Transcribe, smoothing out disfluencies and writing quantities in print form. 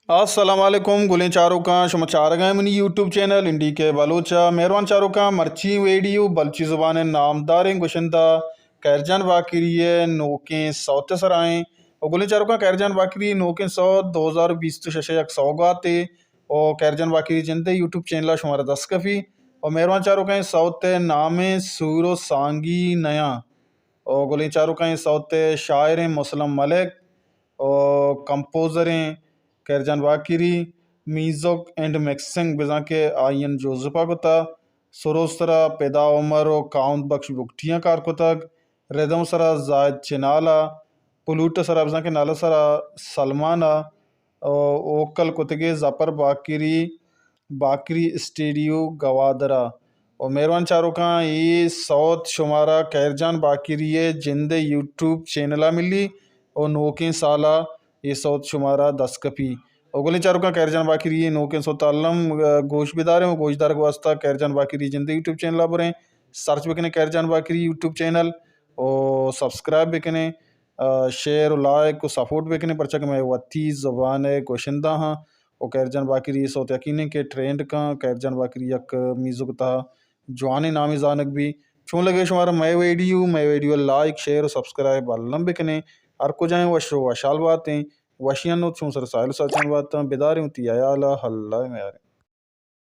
अस्सलाम वालेकुम गुलें चारों का शुमा चार गए मनी यूट्यूब चैनल इंडी के बलोचा मेहरबान चारों का मर्ची वीडियो बल्ची ज़ुबान नामदार गुशंदा कैरजान बाकिरिए नोके सौत सराएँ और गुलें चारों का कैरजान बाकिरी नोके सौ 2020 तो शशे एक सौगाते और कैरजान बाकिरी जिंदे यूट्यूब चैनल शुमारा दस कफ़ी और मेहरबान चारों का सौत नामे सूरो सांगी नया और गुलें चारों का सौत शायर मुसलम मलिक और कंपोज़रें कैरजान वाकिरी मीज़ोक एंड मिक्सिंग बिजा के आयन जोजुपा कोता सरोसरा पैदा उमर और काउंट बख्श बुकटियाँ कार कोतक रेदम सरा जायद चिनाला पुलूट सरा बिजा के नाला सरा सलमाना और ओकल कोतगे जपर बाकिरी बाकरी स्टेडियो गवादरा और मेहरबान चारों का ये सौत शुमारा कैरजान बाकिरी जिंदे यूट्यूब चैनला मिली और नोके साला ये सौत शुमारा दस कपी और गोली चारों का कैरजान बाकिरी ये नोके सौ तालम गोश बिदार है गोशदार के वास्ता कैरजान बाकिरी जिंदे यूट्यूब चैनल बुरें सर्च बिकने कैरजान बाकिरी यूट्यूब चैनल और सब्सक्राइब बिकने शेयर और लाइक को सपोर्ट बिकने परचक में वत्ती ज़बान है कोशिंदा हाँ और कैरजान बाकिरी सौत यकीन के ट्रेंड का कैरजान बाकिरी यक मीज़ुक था जवानी नामी जानक भी चूँ लगे शुमारा मैं वीडियो लाइक शेयर और सब्सक्राइब अल्लम बिकने हर को जाएँ वशो वशाल बातें वशियन चूँ सर साहिल सचन बात बेदारी होती आया हल्ला में